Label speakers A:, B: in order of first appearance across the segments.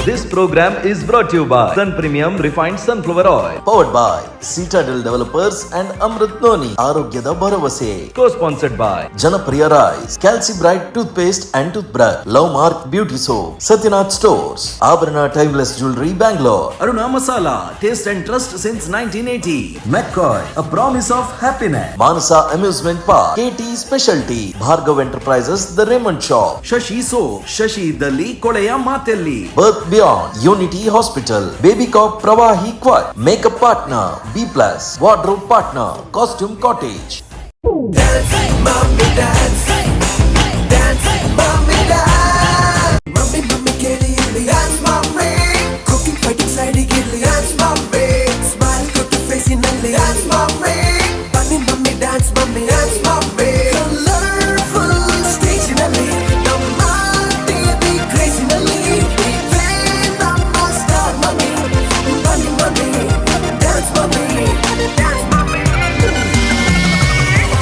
A: This program is brought to you by Sun Premium Refined Sunflower Oil.
B: Powered by Citadel Developers and Amrit Noni. ಆರೋಗ್ಯದ ಭರವಸೆ.
A: Co-sponsored by
B: Janapriya rice, ಕ್ಯಾಲ್ಸಿ bright toothpaste and toothbrush, love mark beauty soap, Sathyanath stores, Abharana timeless jewellery Bangalore, Aruna masala, taste and trust since 1980, McCoy, a promise of happiness, Manasa amusement park, KT speciality, Bhargav enterprises, the Raymond shop, Shashi soap, Shashi ಇದ್ದಲ್ಲಿ ಕೊಳೆಯ ಮಾತೆಲ್ಲಿ, birth beyond, unity hospital, baby cop, Pravahi quad, makeup partner B+, wardrobe partner, costume cottage.
C: Dance, mommy, dance. Dance, mommy, dance. Mommy, mommy, get it, dance, mommy. Cooking, fighting, sliding, get it, dance, mommy. Smile, cooking, facing, dance, mommy. Bunny, mommy, dance, mommy. Colorful, stationally, Namma, baby, crazily. Even Namma, star, mommy. Bunny, mommy, dance, mommy. Dance, mommy.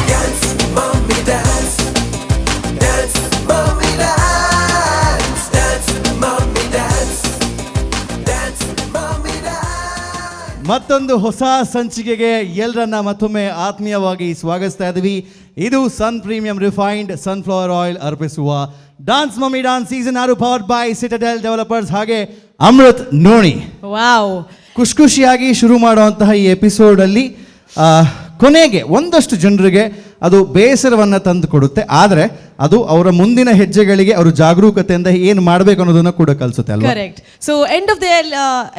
C: Dance, mommy, dance. Dance, mommy, dance. Dance, mommy, dance. Dance, mommy, dance.
D: ಮತ್ತೊಂದು ಹೊಸ ಸಂಚಿಕೆಗೆ ಎಲ್ಲರನ್ನ ಮತ್ತೊಮ್ಮೆ ಆತ್ಮೀಯವಾಗಿ ಸ್ವಾಗತಿಸ್ತಾ ಇದ್ದೀವಿ. ಇದು sun premium refined sunflower oil ಅರ್ಪಿಸುವ dance mummy dance season 6 powered by Citadel developers ಹಾಗೆ ಅಮೃತ್ ನೋಣಿ.
E: ವಾವ್,
D: ಖುಷಿಯಾಗಿ ಶುರು ಮಾಡುವಂತಹ ಈ ಎಪಿಸೋಡಲ್ಲಿ ಕೊನೆಗೆ ಒಂದಷ್ಟು ಜನರಿಗೆ ಅದು ಬೇಸರವನ್ನು ತಂದು ಕೊಡುತ್ತೆ, ಆದರೆ ಅದು ಅವರ ಮುಂದಿನ ಹೆಜ್ಜೆಗಳಿಗೆ ಅವರು ಜಾಗರೂಕತೆಯಿಂದ ಏನು ಮಾಡಬೇಕು ಅನ್ನೋದನ್ನು ಕೂಡ ಕಲಿಸುತ್ತೆ ಅಲ್ವಾ?
E: Correct. So end of the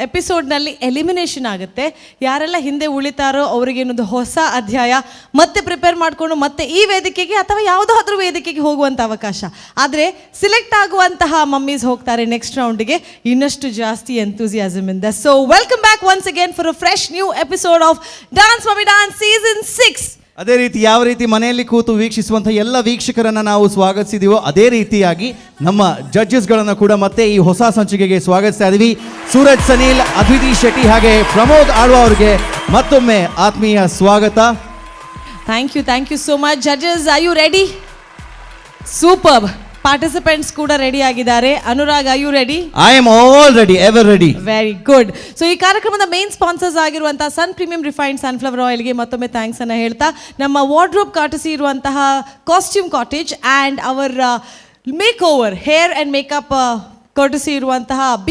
E: ಎಪಿಸೋಡ್ನಲ್ಲಿ ಎಲಿಮಿನೇಷನ್ ಆಗುತ್ತೆ. ಯಾರೆಲ್ಲ ಹಿಂದೆ ಉಳಿತಾರೋ ಅವರಿಗೆ ಏನೊಂದು ಹೊಸ ಅಧ್ಯಾಯ ಮತ್ತೆ ಪ್ರಿಪೇರ್ ಮಾಡಿಕೊಂಡು ಮತ್ತೆ ಈ ವೇದಿಕೆಗೆ ಅಥವಾ ಯಾವುದಾದ್ರೂ ವೇದಿಕೆಗೆ ಹೋಗುವಂಥ ಅವಕಾಶ. ಆದರೆ ಸಿಲೆಕ್ಟ್ ಆಗುವಂತಹ ಮಮ್ಮೀಸ್ ಹೋಗ್ತಾರೆ ನೆಕ್ಸ್ಟ್ ರೌಂಡ್ಗೆ ಇನ್ನಷ್ಟು ಜಾಸ್ತಿ ಎಂಥೂಸಿಯಾಸಮ್ ಇಂದ. So welcome back once again for a fresh new episode of dance mummy dance season 6.
D: ಅದೇ ರೀತಿ ಯಾವ ರೀತಿ ಮನೆಯಲ್ಲಿ ಕೂತು ವೀಕ್ಷಿಸುವಂಥ ಎಲ್ಲ ವೀಕ್ಷಕರನ್ನು ನಾವು ಸ್ವಾಗತಿಸಿದೀವೋ ಅದೇ ರೀತಿಯಾಗಿ ನಮ್ಮ ಜಡ್ಜಸ್ಗಳನ್ನು ಕೂಡ ಮತ್ತೆ ಈ ಹೊಸ ಸಂಚಿಕೆಗೆ ಸ್ವಾಗತಿಸ್ತಾ ಇದ್ದೀವಿ. ಸೂರಜ್ ಸನೀಲ್, ಅದ್ವಿತಿ ಶೆಟ್ಟಿ ಹಾಗೆ ಪ್ರಮೋದ್ ಆಳ್ವಾ ಅವರಿಗೆ ಮತ್ತೊಮ್ಮೆ ಆತ್ಮೀಯ ಸ್ವಾಗತ.
E: Thank you so much. Judges, are you ready? Super. Participants ಕೂಡ ರೆಡಿ ಆಗಿದ್ದಾರೆ. Anurag, are you ready?
D: I am all ready, ever ready.
E: Very good. So ಈ ಕಾರ್ಯಕ್ರಮದ ಮೇನ್ ಸ್ಪಾನ್ಸರ್ಸ್ ಆಗಿರುವಂತಹ ಸನ್ ಪ್ರೀಮಿಯಂ ರಿಫೈನ್ಡ್ ಸನ್ಫ್ಲವರ್ ಆಯಿಲ್ಗೆ ಮತ್ತೊಮ್ಮೆ ಥ್ಯಾಂಕ್ಸ್ ಅನ್ನು ಹೇಳ್ತಾ, ನಮ್ಮ ವಾರ್ಡ್ರೋಬ್ ಕಾಟಸಿ ಇರುವಂತಹ costume cottage and our makeover hair and makeup courtesy ಇರುವಂತಹ B+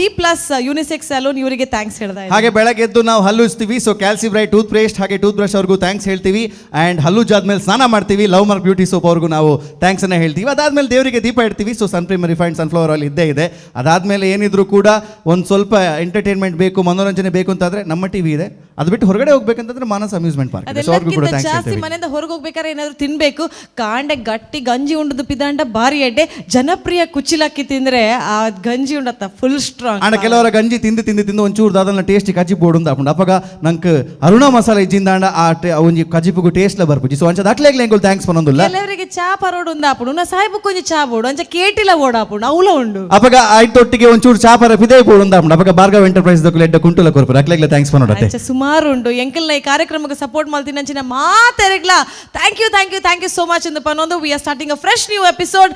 E: ಯುನಿಸೆಕ್ಸ್ ಸಲೂನ್ ಇವರಿಗೆ ಥ್ಯಾಂಕ್ಸ್ ಹೇಳ್ತಾ ಇದ್ದೀನಿ.
D: ಹಾಗೆ ಬೆಳಗ್ಗೆ ಎದ್ದು ನಾವು ಹಲ್ಲುಜ್ತೀವಿ, ಸೊ ಕ್ಯಾಲ್ಸಿ ಬ್ರೈಟ್ ಟೂತ್ ಪೇಸ್ಟ್ ಹಾಗೆ ಟೂತ್ ಬ್ರಷ್ ಅವ್ರಿಗೂ ಥ್ಯಾಂಕ್ಸ್ ಹೇಳ್ತೀವಿ. ಆ್ಯಂಡ್ ಹಲ್ಲುಜಾದ್ಮೇಲೆ ಸ್ನಾನ ಮಾಡ್ತೀವಿ, ಲವ್ ಮಾರ್ಕ್ ಬ್ಯೂಟಿ ಸೋಪ್ ಅವ್ರಿಗೂ ನಾವು ಥ್ಯಾಂಕ್ಸ್ ಅನ್ನು ಹೇಳ್ತೀವಿ. ಅದಾದ್ಮೇಲೆ ದೇವರಿಗೆ ದೀಪ ಇಡ್ತೀವಿ. ಸೊ ಸನ್ ಪ್ರೀಮಿಯಂ ರಿಫೈನ್ಡ್ ಸನ್ಫ್ಲವರ್ ಆಯಿಲ್ ಇದ್ದೇ ಇದೆ. ಅದಾದ್ಮೇಲೆ ಏನಿದ್ರು ಕೂಡ ಒಂದು ಸ್ವಲ್ಪ ಎಂಟರ್ಟೈನ್ಮೆಂಟ್ ಬೇಕು, ಮನೋರಂಜನೆ ಬೇಕು ಅಂತಾದ್ರೆ ನಮ್ಮ ಟಿವಿ ಇದೆ. ಅದು ಬಿಟ್ಟು ಹೊರಗಡೆ ಹೋಗ್ಬೇಕಂತಂದ್ರೆ ಮಾನಸ ಅಮ್ಯೂಸ್ಮೆಂಟ್ ಪಾರ್ಕ್ ಇದೆ. ಸೊ ಅವ್ರಿಗೂ ಕೂಡ ಥ್ಯಾಂಕ್ಸ್
E: ಜಾಸ್ತಿ
D: ಹೇಳ್ತೀವಿ.
E: ಮನೆಯಿಂದ ಹೊರಗೆ ಹೋಗ್ಬೇಕಾದ್ರೆ ಏನಾದ್ರು ತಿನ್ಬೇಕು, ಕಾಂಡೆ ಗಟ್ಟಿ ಗಂಜಿ ಉಂಡದು ಪಿದಾಂಡ ಭಾರಿ ಎಡ್ಡೆ ಜನಪ್ರಿಯ ಕುಚ್ಚಿಲಕ್ಕಿ ತಿಂದ್ರೆ ಆ ಗಂಜಿ ಉಂಡತ್ತ ಫುಲ್ ಸ್ಟ್ರಾಂಗ್.
D: ಆಂಡ ಕೆಲವರ ಗಂಜಿ ತಿಂದು ಒಂಚೂರು ಅದನ್ನ ಟೇಸ್ಟ್ ಕಜಿಪು ಬೋಡು ಆಪುಂಡು ಅಪ್ಪಗ ನಂಗೆ ಅರುಣಾ ಮಸಾಲ ಇಜ್ಜಿಂದಾಂಡ ಆ ಒಂಜಿ ಕಜಿಪುಗು ಟೇಸ್ಟ್ ಲ ಬರ್ಪುಜಿ. ಸೊ ಅಂಚ ಅಟ್ಲೆಗ್ಲ ಎಂಗುಲ್ ಥ್ಯಾಂಕ್ಸ್ ಪನೊಂದುಲ್ಲ.
E: ಕೆಲವರಿಗೆ ಚಾ ಪರೋಡು ಉಂದ ಆಪುಂಡು ನಾ ಸಾಯಿಬು ಕೊಂಚ ಚಾ ಬೋಡು ಅಂಚ ಕೇಟಿಲ ಓಡ ಆಪುಂಡು ಅವಲ ಉಂಡು
D: ಅಪ್ಪಗ ಐಟೊಟ್ಟಿಗೆ ಒಂಚೂರು ಚಾ ಪರ ಪಿದೇ ಬೋಡು ಉಂದ ಆಪುಂಡು ಅಪ್ಪಗ ಭಾರ್ಗವ್ ಎಂಟರ್ಪ್ರೈಸ್ ದಕ್ಕುಲ ಎಡ್ಡ ಕುಂಟುಲ ಕೊರ್ಪುರ ಅಟ್ಲೆಗ್ಲ ಥ್ಯಾಂಕ್ಸ್ ಪನೊಡತೆ.
E: ಅಂಚ ಸುಮಾರು ಉಂಡು ಎಂಕಲ್ನ ಈ ಕಾರ್ಯಕ್ರಮಕ್ಕೆ ಸಪೋರ್ಟ್ ಮಾಡ್ತೀನಿ ಅಂಚಿನ ಮಾತೆರೆಗ್ಲ ಥ್ಯಾಂಕ್ ಯು ಸೋ ಮಚ್ ಎಂದು ಪನೊಂದು. We are starting a fresh new episode.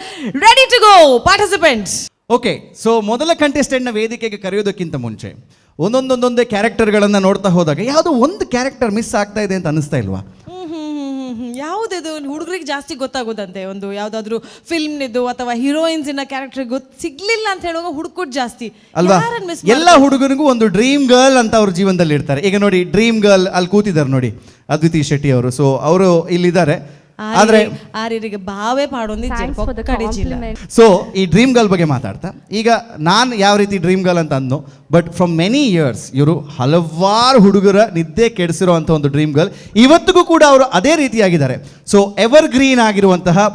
E: Ready to go participants.
D: Okay, so ಮೊದಲ ಕಂಟೆಸ್ಟೆಂಟ್ನ ವೇದಿಕೆಗೆ ಕರೆಯೋದಕ್ಕಿಂತ ಮುಂಚೆ ಒಂದೊಂದೇ ಕ್ಯಾರೆಕ್ಟರ್ಗಳನ್ನು ನೋಡ್ತಾ ಹೋದಾಗ ಯಾವುದೋ ಒಂದು ಕ್ಯಾರೆಕ್ಟರ್ ಮಿಸ್ ಆಗ್ತಾ ಇದೆ ಅಂತ ಅನಿಸ್ತಾ ಇಲ್ವಾ?
E: ಯಾವುದಿದು ಹುಡುಗರಿಗೆ ಜಾಸ್ತಿ ಗೊತ್ತಾಗೋದಂತೆ, ಒಂದು ಯಾವುದಾದ್ರೂ ಫಿಲ್ಮ್ನಿದ್ದು ಅಥವಾ ಹೀರೋಯಿನ್ಸಿನ ಕ್ಯಾರೆಕ್ಟರ್ ಸಿಗ್ಲಿಲ್ಲ ಅಂತ ಹೇಳುವಾಗ ಹುಡುಕುಟ್ ಜಾಸ್ತಿ
D: ಅಲ್ವಾ? ಎಲ್ಲ ಹುಡುಗನಿಗೂ ಒಂದು ಡ್ರೀಮ್ ಗರ್ಲ್ ಅಂತ ಅವ್ರ ಜೀವನದಲ್ಲಿ ಇರ್ತಾರೆ. ಈಗ ನೋಡಿ, ಡ್ರೀಮ್ ಗರ್ಲ್ ಅಲ್ಲಿ ಕೂತಿದ್ದಾರೆ ನೋಡಿ, ಅದ್ವಿತಿ ಶೆಟ್ಟಿ ಅವರು. ಸೊ ಅವರು ಇಲ್ಲಿದ್ದಾರೆ. ಆದ್ರೆ
E: ಆರಿಗೆ ಬಾವೇ
D: ಸೊ ಈ ಡ್ರೀಮ್ ಗರ್ಲ್ ಬಗ್ಗೆ ಮಾತಾಡ್ತಾ, ಈಗ ನಾನು ಯಾವ ರೀತಿ ಡ್ರೀಮ್ ಗರ್ಲ್ ಅಂತ ಅಂದ್ನೋ, ಬಟ್ ಫ್ರಮ್ ಮೆನಿ ಇಯರ್ಸ್ ಇವರು ಹಲವಾರು ಹುಡುಗರ ನಿದ್ದೆ ಕೆಡಿಸಿರೋ ಅಂತ ಒಂದು ಡ್ರೀಮ್ ಗರ್ಲ್. ಇವತ್ತಿಗೂ ಕೂಡ ಅವರು ಅದೇ ರೀತಿಯಾಗಿದ್ದಾರೆ. ಸೊ ಎವರ್ ಗ್ರೀನ್ ಆಗಿರುವಂತಹ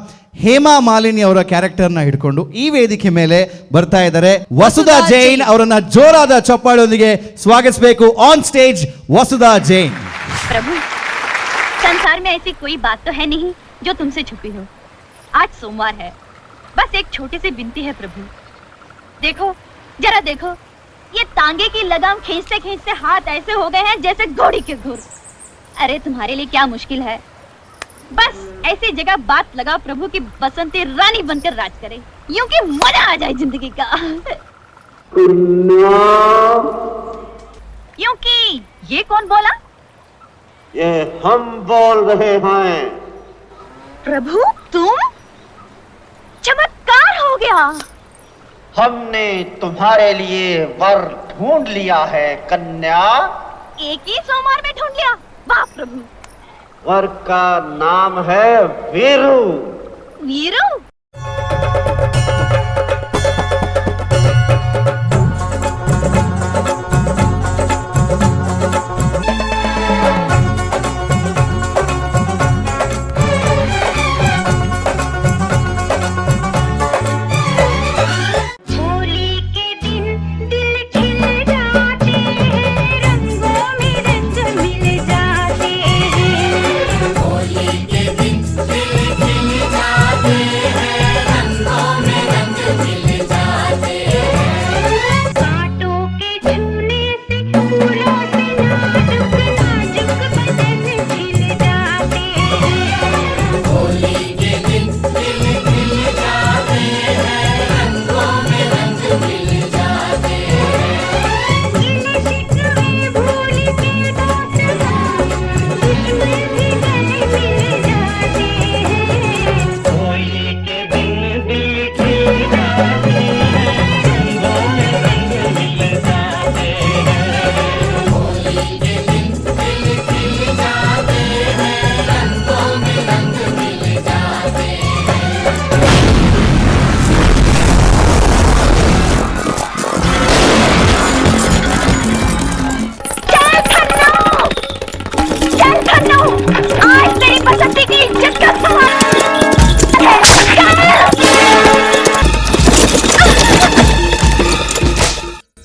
D: ಹೇಮಾ ಮಾಲಿನಿ ಅವರ ಕ್ಯಾರೆಕ್ಟರ್ನ ಹಿಡ್ಕೊಂಡು ಈ ವೇದಿಕೆ ಮೇಲೆ ಬರ್ತಾ ಇದ್ದಾರೆ. ವಸುಧಾ ಜೈನ್ ಅವರನ್ನ ಜೋರಾದ ಚಪ್ಪಾಳೊಂದಿಗೆ ಸ್ವಾಗತಿಸಬೇಕು. On stage Vasudha Jain.
F: प्रभु, संसार में ऐसी कोई बात तो है नहीं जो तुमसे छुपी हो. आज सोमवार है, बस एक छोटी सी विनती है प्रभु. देखो, जरा देखो, ये तांगे की लगाम खींचते खींचते हाथ ऐसे हो गए हैं जैसे घोड़ी के घुर. अरे तुम्हारे लिए क्या मुश्किल है? बस ऐसी जगह बात लगा प्रभु की बसंती रानी बनकर राज करे, यूं कि मजा आ जाए जिंदगी का. क्योंकि ये कौन बोला?
G: ये हम बोल रहे हैं।
F: प्रभु तुम? चमत्कार हो गया।
G: हमने तुम्हारे लिए वर ढूंढ लिया है कन्या।
F: एक ही सोमवार में ढूंढ लिया? वाह प्रभु।
G: वर का नाम है वीरू।
F: वीरू?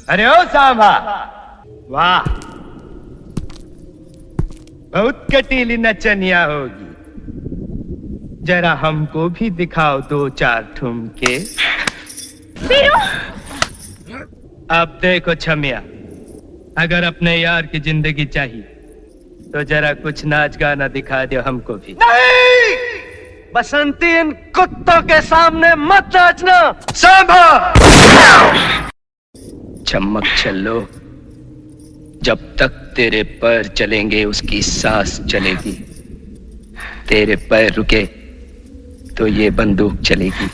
H: अरे ओ सांभा, वाह, बहुत कटीली नचनिया होगी। जरा हमको भी दिखाओ दो चार ठुमके। अब देखो छमिया, अगर अपने यार की जिंदगी चाहिए तो जरा कुछ नाच गाना दिखा दो हमको भी।
G: नहीं, बसंती इन कुत्तों के सामने मत नाचना। सांभा,
H: चमक चलो, जब तक तेरे पैर चलेंगे उसकी सांस चलेगी। तेरे पैर रुके तो ये बंदूक चलेगी।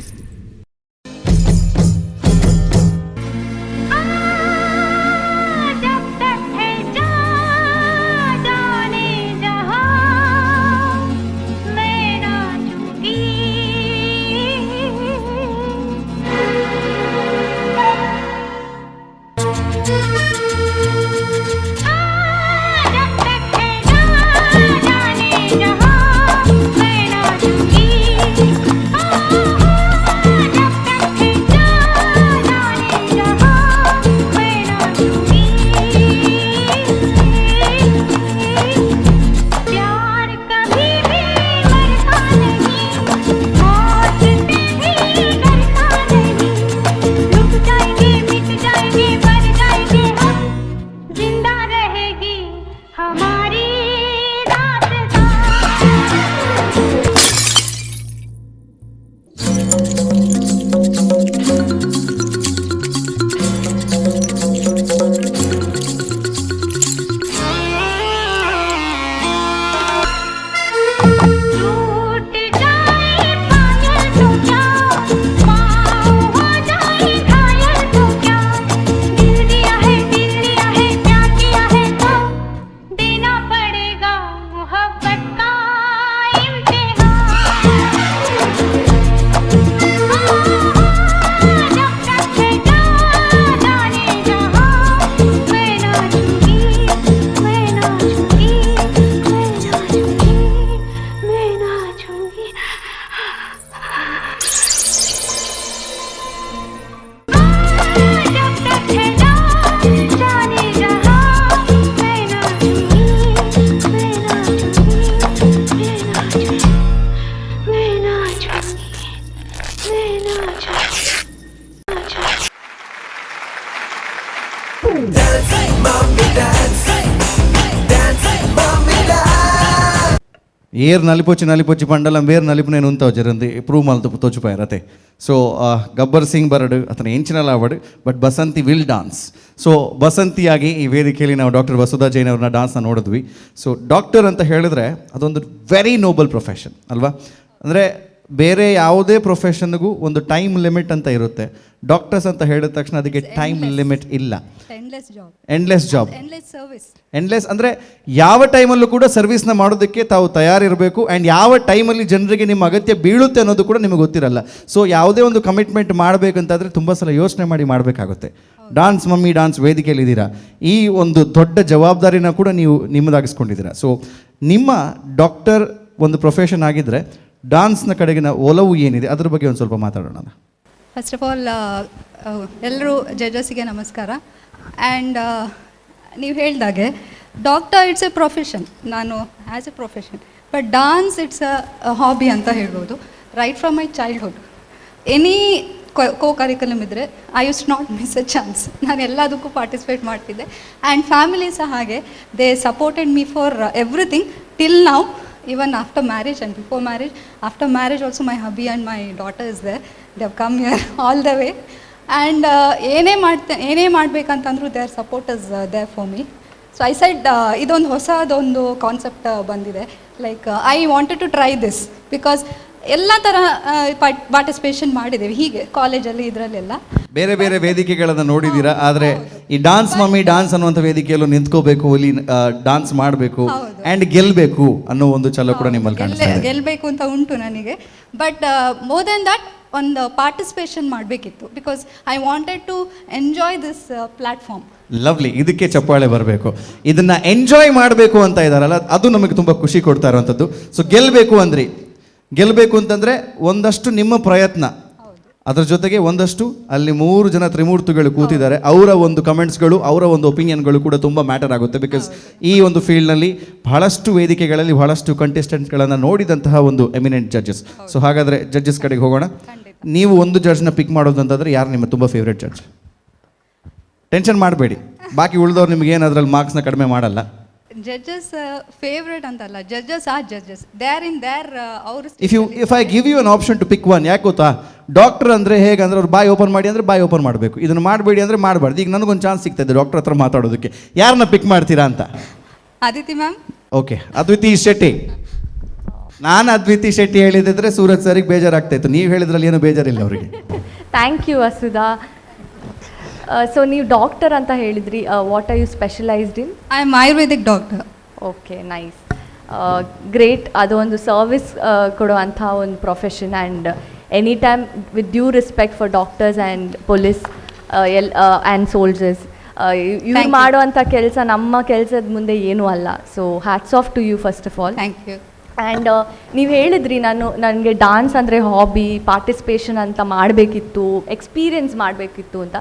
D: ఏర్ నలిపొచ్చి పండలం వేరు నలిపు నేను ఉంటావు జరంది ప్రూవ్ మళ్ళీ తోచిపోయారు సో ಗಬ್ಬರ್ ಸಿಂಗ್ ಬರಡು ಅತನ ಎಂಚಿನಲ್ಲ ಅವಡು but Basanti will dance so ಬಸಂತಿಯಾಗಿ ಈ ವೇದಿಕೆಯಲ್ಲಿ ನಾವು ಡಾಕ್ಟರ್ ವಸುಧಾ ಜೈನ್ ಅವ್ರನ್ನ ಡಾನ್ಸ್ನ ನೋಡಿದ್ವಿ ಸೊ ಡಾಕ್ಟರ್ ಅಂತ ಹೇಳಿದ್ರೆ ಅದೊಂದು ವೆರಿ ನೋಬಲ್ ಪ್ರೊಫೆಷನ್ ಅಲ್ವಾ ಅಂದರೆ ಬೇರೆ ಯಾವುದೇ ಪ್ರೊಫೆಷನ್ಗೂ ಒಂದು ಟೈಮ್ ಲಿಮಿಟ್ ಅಂತ ಇರುತ್ತೆ ಡಾಕ್ಟರ್ಸ್ ಅಂತ ಹೇಳಿದ ತಕ್ಷಣ ಅದಕ್ಕೆ ಟೈಮ್ ಲಿಮಿಟ್ ಇಲ್ಲ ಎಂಡ್ಲೆಸ್ ಜಾಬ್ ಎಂಡ್ಲೆಸ್ ಅಂದರೆ ಯಾವ ಟೈಮಲ್ಲೂ ಕೂಡ ಸರ್ವಿಸ್ನ ಮಾಡೋದಕ್ಕೆ ತಾವು ತಯಾರಿರಬೇಕು ಆ್ಯಂಡ್ ಯಾವ ಟೈಮಲ್ಲಿ ಜನರಿಗೆ ನಿಮ್ಮ ಅಗತ್ಯ ಬೀಳುತ್ತೆ ಅನ್ನೋದು ಕೂಡ ನಿಮಗೆ ಗೊತ್ತಿರಲ್ಲ ಸೊ ಯಾವುದೇ ಒಂದು ಕಮಿಟ್ಮೆಂಟ್ ಮಾಡಬೇಕಂತಾದರೆ ತುಂಬ ಸಲ ಯೋಚನೆ ಮಾಡಿ ಮಾಡಬೇಕಾಗುತ್ತೆ ಡಾನ್ಸ್ ಮಮ್ಮಿ ಡಾನ್ಸ್ ವೇದಿಕೆಯಲ್ಲಿದ್ದೀರಾ ಈ ಒಂದು ದೊಡ್ಡ ಜವಾಬ್ದಾರಿನ ಕೂಡ ನೀವು ನಿಮ್ಮದಾಗಿಸ್ಕೊಂಡಿದ್ದೀರಾ ಸೊ ನಿಮ್ಮ ಡಾಕ್ಟರ್ ಒಂದು ಪ್ರೊಫೆಷನ್ ಆಗಿದ್ದರೆ ಡಾನ್ಸ್ನ ಕಡೆಗಿನ ಒಲವು ಏನಿದೆ ಅದ್ರ ಬಗ್ಗೆ ಒಂದು ಸ್ವಲ್ಪ ಮಾತಾಡೋಣ.
I: ಫಸ್ಟ್ ಆಫ್ ಆಲ್ ಎಲ್ಲರೂ ಜಡ್ಜಸ್ಸಿಗೆ ನಮಸ್ಕಾರ. ಆ್ಯಂಡ್ ನೀವು ಹೇಳ್ದಾಗೆ ಡಾಕ್ಟರ್ ಇಟ್ಸ್ ಎ ಪ್ರೊಫೆಷನ್, ನಾನು as a profession, but dance it's a hobby ಅಂತ ಹೇಳ್ಬೋದು. Right from my childhood any co curriculum ಇದ್ದರೆ I use not miss a chance. ನಾನು ಎಲ್ಲದಕ್ಕೂ ಪಾರ್ಟಿಸಿಪೇಟ್ ಮಾಡ್ತಿದ್ದೆ. ಆ್ಯಂಡ್ ಫ್ಯಾಮಿಲಿ ಸಹ ಹಾಗೆ, they supported me for everything till now. Even after marriage and before marriage, after marriage also my hubby and my daughter is there. They have come here all the way. And ಏನೇ ಮಾಡಬೇಕಂತಂದ್ರು their support is there for me. So I said ಇದೊಂದು ಹೊಸದೊಂದು concept ಬಂದಿದೆ. Like I wanted to try this because ಎಲ್ಲ ಥರ participation ಮಾಡಿದ್ದೇವೆ ಹೀಗೆ ಕಾಲೇಜಲ್ಲಿ ಇದರಲ್ಲೆಲ್ಲ.
D: ಬೇರೆ ಬೇರೆ ವೇದಿಕೆಗಳನ್ನು ನೋಡಿದ್ದೀರಾ, ಆದರೆ ಈ ಡಾನ್ಸ್ ಮಮ್ಮಿ ಡಾನ್ಸ್ ಅನ್ನುವಂಥ ವೇದಿಕೆಯಲ್ಲೂ ನಿಂತ್ಕೋಬೇಕು, ಇಲ್ಲಿ ಡಾನ್ಸ್ ಮಾಡಬೇಕು ಆ್ಯಂಡ್ ಗೆಲ್ಲಬೇಕು ಅನ್ನೋ ಒಂದು ಛಲ ಕೂಡ ನಿಮ್ಮಲ್ಲಿ ಕಾಣಿಸ್ತಾ ಇದೆ.
I: ಗೆಲ್ಲಬೇಕು ಅಂತ ಉಂಟು ನನಗೆ, ಬಟ್ ಮೋರ್ ದೆನ್ ದಟ್ ಒಂದು ಪಾರ್ಟಿಸಿಪೇಷನ್ ಮಾಡಬೇಕಿತ್ತು because I wanted to enjoy this platform.
D: Lovely, ಇದಕ್ಕೆ ಚಪ್ಪಾಳೆ ಬರಬೇಕು. ಇದನ್ನ ಎಂಜಾಯ್ ಮಾಡಬೇಕು ಅಂತ ಇದ್ದಾರಲ್ಲ, ಅದು ನಮಗೆ ತುಂಬ ಖುಷಿ ಕೊಡ್ತಾ ಇರುವಂಥದ್ದು. ಸೊ ಗೆಲ್ಲಬೇಕು ಅಂತಂದರೆ ಒಂದಷ್ಟು ನಿಮ್ಮ ಪ್ರಯತ್ನ, ಅದರ ಜೊತೆಗೆ ಒಂದಷ್ಟು ಅಲ್ಲಿ 3 ಜನ ತ್ರಿಮೂರ್ತಿಗಳು ಕೂತಿದ್ದಾರೆ, ಅವರ ಒಂದು ಕಮೆಂಟ್ಸ್ಗಳು, ಅವರ ಒಂದು ಒಪಿನಿಯನ್ಗಳು ಕೂಡ ತುಂಬ ಮ್ಯಾಟರ್ ಆಗುತ್ತೆ. ಬಿಕಾಸ್ ಈ ಒಂದು ಫೀಲ್ಡ್ನಲ್ಲಿ ಬಹಳಷ್ಟು ವೇದಿಕೆಗಳಲ್ಲಿ ಬಹಳಷ್ಟು ಕಂಟೆಸ್ಟೆಂಟ್ಗಳನ್ನು ನೋಡಿದಂತಹ ಒಂದು ಎಮಿನೆಂಟ್ ಜಡ್ಜಸ್. ಸೊ ಹಾಗಾದರೆ ಜಡ್ಜಸ್ ಕಡೆಗೆ ಹೋಗೋಣ. ನೀವು ಒಂದು ಜಡ್ಜ್ನ ಪಿಕ್ ಮಾಡೋದು ಅಂತಂದರೆ ಯಾರು ನಿಮ್ಮ ತುಂಬ ಫೇವ್ರೇಟ್ ಜಡ್ಜ್? ಟೆನ್ಷನ್ ಮಾಡಬೇಡಿ, ಬಾಕಿ ಉಳಿದವ್ರು ನಿಮ್ಗೆ ಏನು ಅದರಲ್ಲಿ ಮಾರ್ಕ್ಸ್ನ ಕಡಿಮೆ ಮಾಡಲ್ಲ.
I: ಜಡ್ಜಸ್ ಫೇವ್ರೇಟ್ ಅಂತಲ್ಲ, judges are judges, they are in there ಅವರು.
D: If I give you an option to pick one, ಯಾಕೆ ಗೊತ್ತಾ, ಡಾಕ್ಟರ್ ಅಂದರೆ ಹೇಗಂದ್ರೆ ಅವ್ರು ಬಾಯಿ ಓಪನ್ ಮಾಡಿ ಅಂದರೆ ಬಾಯಿ ಓಪನ್ ಮಾಡಬೇಕು, ಇದನ್ನು ಮಾಡಬೇಡಿ ಅಂದರೆ ಮಾಡಬಾರ್ದು. ಈಗ ನನಗೊಂದು ಚಾನ್ಸ್ ಸಿಗ್ತಾಯಿದೆ ಡಾಕ್ಟರ್ ಹತ್ರ ಮಾತಾಡೋದಕ್ಕೆ, ಯಾರನ್ನ ಪಿಕ್ ಮಾಡ್ತೀರಾ ಅಂತ?
I: ಅದಿತಿ ಮ್ಯಾಮ್.
D: ಓಕೆ, ಅದ್ವಿತಿ ಶೆಟ್ಟಿ. ನಾನು ಅದ್ವಿತಿ ಶೆಟ್ಟಿ ಹೇಳಿದ್ರೆ ಸೂರಜ್ ಸರಿಗೆ ಬೇಜಾರಾಗ್ತಾಯಿತ್ತು, ನೀವು ಹೇಳಿದ್ರಲ್ಲಿ ಏನು ಬೇಜಾರಿಲ್ಲ ಅವರಿಗೆ.
J: Thank you Vasudha. ಸೊ ನೀವು ಡಾಕ್ಟರ್ ಅಂತ ಹೇಳಿದ್ರಿ, what are you specialized in?
I: I am ayurvedic doctor.
J: Okay, nice, great. ಅದು ಒಂದು ಸರ್ವಿಸ್ ಕೊಡುವಂಥ ಒಂದು profession. And any time with due respect for doctors and police and soldiers, ಇವ್ರು ಮಾಡುವಂಥ ಕೆಲಸ ನಮ್ಮ ಕೆಲಸದ ಮುಂದೆ ಏನೂ ಅಲ್ಲ. So hats off to you first of all.
I: Thank you.
J: And ನೀವು ಹೇಳಿದ್ರಿ ನನಗೆ ಡಾನ್ಸ್ ಅಂದರೆ ಹಾಬಿ, ಪಾರ್ಟಿಸಿಪೇಷನ್ ಅಂತ ಮಾಡಬೇಕಿತ್ತು, ಎಕ್ಸ್ಪೀರಿಯನ್ಸ್ ಮಾಡಬೇಕಿತ್ತು ಅಂತ.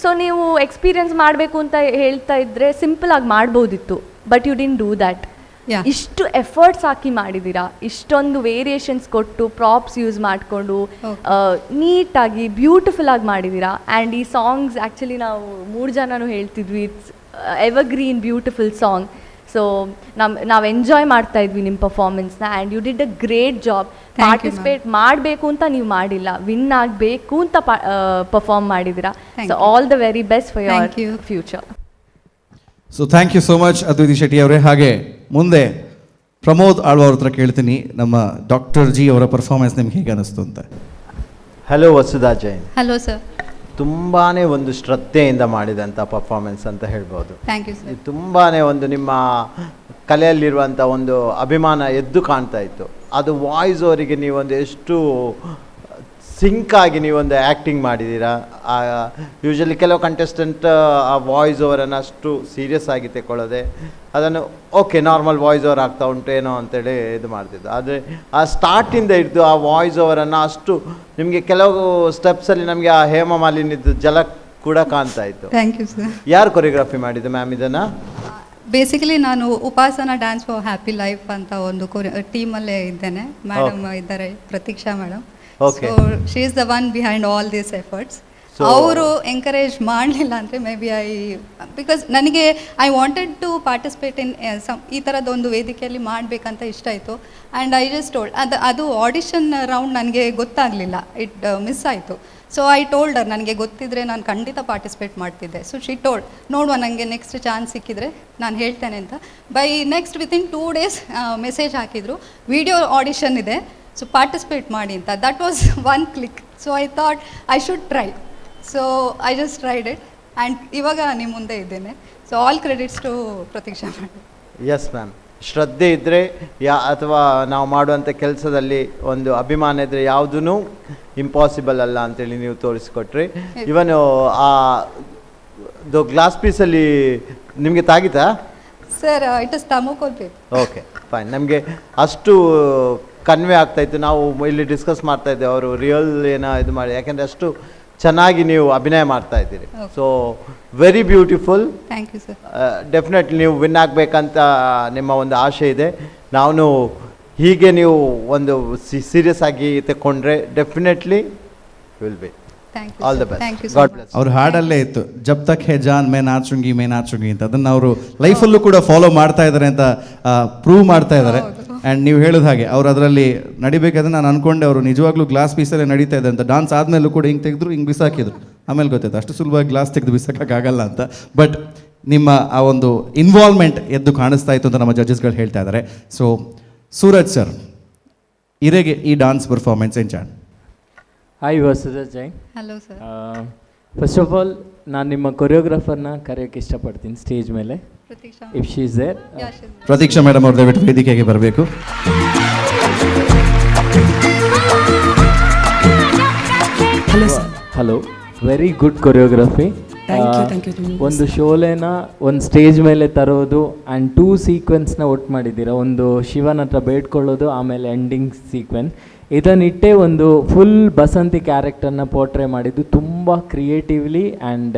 J: ಸೊ ನೀವು ಎಕ್ಸ್ಪೀರಿಯನ್ಸ್ ಮಾಡಬೇಕು ಅಂತ ಹೇಳ್ತಾ ಇದ್ದರೆ ಸಿಂಪಲಾಗಿ ಮಾಡ್ಬೋದಿತ್ತು, but you didn't do that. ಇಷ್ಟು ಎಫರ್ಟ್ಸ್ ಹಾಕಿ ಮಾಡಿದ್ದೀರಾ, ಇಷ್ಟೊಂದು ವೇರಿಯೇಷನ್ಸ್ ಕೊಟ್ಟು ಪ್ರಾಪ್ಸ್ ಯೂಸ್ ಮಾಡಿಕೊಂಡು ನೀಟಾಗಿ ಬ್ಯೂಟಿಫುಲ್ ಆಗಿ ಮಾಡಿದ್ದೀರಾ. ಆ್ಯಂಡ್ ಈ ಸಾಂಗ್ಸ್ ಆ್ಯಕ್ಚುಲಿ ನಾವು 3 ಜನನೂ ಹೇಳ್ತಿದ್ವಿ, it's evergreen beautiful song. So ನಾವು ಎಂಜಾಯ್ ಮಾಡ್ತಾ ಇದ್ವಿ ನಿಮ್ಮ ಪರ್ಫಾರ್ಮೆನ್ಸ್ನ. And you did a great job. Participate ಮಾಡಬೇಕು ಅಂತ ನೀವು ಮಾಡಿಲ್ಲ, ವಿನ್ ಆಗಬೇಕು ಅಂತ ಪರ್ಫಾರ್ಮ್ ಮಾಡಿದ್ದೀರಾ. So all the very best for your future.
D: So thank you so much Adviti Shetty ಅವರೇ. ಹಾಗೆ ಮುಂದೆ ಪ್ರಮೋದ್ ಆಳ್ವ ಅವ್ರ ಹತ್ರ ಕೇಳ್ತೀನಿ, ನಮ್ಮ ಡಾಕ್ಟರ್ ಜಿ ಅವರ ಪರ್ಫಾರ್ಮೆನ್ಸ್ ನಿಮ್ಗೆ ಹೇಗೆ ಅನಿಸ್ತು ಅಂತ.
K: Hello Vasudha Jain.
I: Hello sir.
K: ತುಂಬಾ ಒಂದು ಶ್ರದ್ಧೆಯಿಂದ ಮಾಡಿದಂಥ ಪರ್ಫಾರ್ಮೆನ್ಸ್ ಅಂತ ಹೇಳ್ಬೋದು.
I: Thank you sir.
K: ತುಂಬಾ ಒಂದು ನಿಮ್ಮ ಕಲೆಯಲ್ಲಿರುವಂಥ ಒಂದು ಅಭಿಮಾನ ಎದ್ದು ಕಾಣ್ತಾ ಇತ್ತು. ಅದು ವಾಯ್ಸ್ ಅವರಿಗೆ ನೀವೊಂದು ಎಷ್ಟು ಸಿಂಕಾಗಿ ನೀವೊಂದು ಆ್ಯಕ್ಟಿಂಗ್ ಮಾಡಿದ್ದೀರಾ. ಯೂಶಲಿ ಕೆಲವು ಕಂಟೆಸ್ಟೆಂಟ್ ಆ ವಾಯ್ಸ್ ಓವರನ್ನು ಅಷ್ಟು ಸೀರಿಯಸ್ ಆಗಿ ತಗೊಳ್ಳೋದೆ, ಅದನ್ನು ಓಕೆ ನಾರ್ಮಲ್ ವಾಯ್ಸ್ ಓವರ್ ಆಗ್ತಾ ಉಂಟು ಏನೋ ಅಂತೇಳಿ ಇದು ಮಾಡ್ತಿದ್ದು. ಆದರೆ ಆ ಸ್ಟಾರ್ಟಿಂದ ಹಿಡಿದು ಆ ವಾಯ್ಸ್ ಓವರನ್ನು ಅಷ್ಟು ನಿಮಗೆ ಕೆಲವು ಸ್ಟೆಪ್ಸಲ್ಲಿ ನಮಗೆ ಆ ಹೇಮ ಮಾಲಿನ್ಯದ ಜಲ ಕೂಡ ಕಾಣ್ತಾ ಇತ್ತು.
I: Thank you sir.
K: ಯಾರು ಕೊರಿಯೋಗ್ರಫಿ ಮಾಡಿದ್ದು ಮ್ಯಾಮ್ ಇದನ್ನು?
I: ಬೇಸಿಕಲಿ ನಾನು Upasana dance for happy life ಅಂತ ಒಂದು ಟೀಮಲ್ಲೇ ಇದ್ದೇನೆ. ಮೇಡಮ್ ಇದ್ದಾರೆ, Prateeksha madam.
K: Okay.
I: So she is the one behind all these efforts. ಅವರು ಎಂಕರೇಜ್ ಮಾಡಲಿಲ್ಲ ಅಂದರೆ ಮೇ ಬಿ ಬಿಕಾಸ್ ನನಗೆ I wanted to participate in ಈ ಥರದ್ದೊಂದು ವೇದಿಕೆಯಲ್ಲಿ ಮಾಡಬೇಕಂತ ಇಷ್ಟ ಆಯಿತು. ಆ್ಯಂಡ್ ಐ ಜಸ್ಟ್ ಟೋಲ್ಡ್ ಅದು ಆಡಿಷನ್ ರೌಂಡ್ ನನಗೆ ಗೊತ್ತಾಗಲಿಲ್ಲ, ಇಟ್ ಮಿಸ್ ಆಯಿತು. ಸೊ ಐ ಟೋಲ್ಡರ್ ನನಗೆ ಗೊತ್ತಿದ್ದರೆ ನಾನು ಖಂಡಿತ ಪಾರ್ಟಿಸಿಪೇಟ್ ಮಾಡ್ತಿದ್ದೆ. ಸೊ ಶಿ ಟೋಲ್ಡ್ ನೋಡುವ ನನಗೆ ನೆಕ್ಸ್ಟ್ ಚಾನ್ಸ್ ಸಿಕ್ಕಿದರೆ ನಾನು ಹೇಳ್ತೇನೆ ಅಂತ. By next within 2 days message ಹಾಕಿದರು, ವಿಡಿಯೋ ಆಡಿಷನ್ ಇದೆ, ಸೊ ಪಾರ್ಟಿಸಿಪೇಟ್ ಮಾಡಿ ಅಂತ. That was one click. So I thought I should try. So I just tried it and ಇವಾಗ ನಿಮ್ಮ ಮುಂದೆ ಇದ್ದೇನೆ. So all credits to Prateeksha madam.
K: Yes ma'am, ಶ್ರದ್ಧೆ ಇದ್ದರೆ ಅಥವಾ ನಾವು ಮಾಡುವಂಥ ಕೆಲಸದಲ್ಲಿ ಒಂದು ಅಭಿಮಾನ ಇದ್ದರೆ ಯಾವುದೂ ಇಂಪಾಸಿಬಲ್ ಅಲ್ಲ ಅಂತೇಳಿ ನೀವು ತೋರಿಸ್ಕೊಟ್ರಿ. ಇವನು ಆ ಗ್ಲಾಸ್ ಪೀಸಲ್ಲಿ ನಿಮಗೆ ತಾಗಿತಾ
I: sir? It is thermocol paper.
K: Okay fine. ನಮಗೆ ಅಷ್ಟು ಕನ್ವೆ ಆಗ್ತಾಯಿತ್ತು. ನಾವು ಇಲ್ಲಿ ಡಿಸ್ಕಸ್ ಮಾಡ್ತಾ ಇದ್ದೇವೆ, ಅವರು ರಿಯಲ್ ಏನೋ ಇದು ಮಾಡಿ, ಯಾಕೆಂದರೆ ಅಷ್ಟು ಚೆನ್ನಾಗಿ ನೀವು ಅಭಿನಯ ಮಾಡ್ತಾ ಇದ್ದೀರಿ. So very beautiful.
I: Thank you sir.
K: Definitely ನೀವು ವಿನ್ ಆಗಬೇಕಂತ ನಿಮ್ಮ ಒಂದು ಆಸೆ ಇದೆ. ನಾನು ಹೀಗೆ ನೀವು ಒಂದು ಸೀರಿಯಸ್ ಆಗಿ ತಗೊಂಡ್ರೆ definitely will be. All the best. God bless.
D: ಅವ್ರ ಹಾಡಲ್ಲೇ ಇತ್ತು, ಜಬ್ ತಕ್ ಹೇ ಜಾನ್ ಮೇ ನಾಚುಂಗಿ ಅಂತ. ಅದನ್ನು ಅವರು ಲೈಫಲ್ಲೂ ಕೂಡ ಫಾಲೋ ಮಾಡ್ತಾ ಇದ್ದಾರೆ ಅಂತ ಪ್ರೂವ್ ಮಾಡ್ತಾ ಇದ್ದಾರೆ. ಆ್ಯಂಡ್ ನೀವು ಹೇಳಿದ ಹಾಗೆ ಅವ್ರು ಅದರಲ್ಲಿ ನಡಿಬೇಕಾದ್ರೆ ನಾನು ಅನ್ಕೊಂಡೆ ಅವರು ನಿಜವಾಗ್ಲೂ ಗ್ಲಾಸ್ ಪೀಸಲ್ಲೇ ನಡೀತಾ ಇದೆ ಅಂತ. ಡಾನ್ಸ್ ಆದಮೇಲೂ ಕೂಡ ಹಿಂಗೆ ತೆಗೆದ್ರು, ಹಿಂಗೆ ಬಿಸಾಕಿದ್ರು. ಆಮೇಲೆ ಗೊತ್ತಾಯ್ತು ಅಷ್ಟು ಸುಲಭವಾಗಿ ಗ್ಲಾಸ್ ತೆಗೆದು ಬಿಸಾಕೋಕ್ಕಾಗಲ್ಲ ಅಂತ. ಬಟ್ ನಿಮ್ಮ ಆ ಒಂದು ಇನ್ವಾಲ್ವ್ಮೆಂಟ್ ಎದ್ದು ಕಾಣಿಸ್ತಾ ಇತ್ತು ಅಂತ ನಮ್ಮ ಜಡ್ಜಸ್ಗಳು ಹೇಳ್ತಾ ಇದ್ದಾರೆ. ಸೊ ಸೂರಜ್ ಸರ್, ಇರೆಗೆ ಈ ಡಾನ್ಸ್ ಪರ್ಫಾರ್ಮೆನ್ಸ್ ಎಂಚಾನ್?
L: Hi Vasudha Jain.
I: Hello sir.
L: First of all ನಾನು ನಿಮ್ಮ ಕೊರಿಯೋಗ್ರಾಫರ್ನ ಕರೆಯೋಕ್ಕೆ ಇಷ್ಟಪಡ್ತೀನಿ ಸ್ಟೇಜ್ ಮೇಲೆ. If she is there.
D: Pratiksha madam ಅವ್ರ ದಯವಿಟ್ಟು ವೇದಿಕೆಗೆ ಬರಬೇಕು.
L: Hello sir. Hello, very good choreography. ಒಂದು ಶೋಲೆನ ಒಂದು ಸ್ಟೇಜ್ ಮೇಲೆ ತರೋದು ಆ್ಯಂಡ್ 2 ಸೀಕ್ವೆನ್ಸ್ನ ಒಟ್ಟು ಮಾಡಿದ್ದೀರಾ. ಒಂದು ಶಿವನ ಹತ್ರ ಬೇಡ್ಕೊಳ್ಳೋದು, ಆಮೇಲೆ ಎಂಡಿಂಗ್ ಸೀಕ್ವೆನ್ಸ್. ಇದನ್ನಿಟ್ಟೆ ಒಂದು ಫುಲ್ ಬಸಂತಿ ಕ್ಯಾರೆಕ್ಟರ್ನ ಪೋರ್ಟ್ರೇ ಮಾಡಿದ್ದು ತುಂಬ creatively and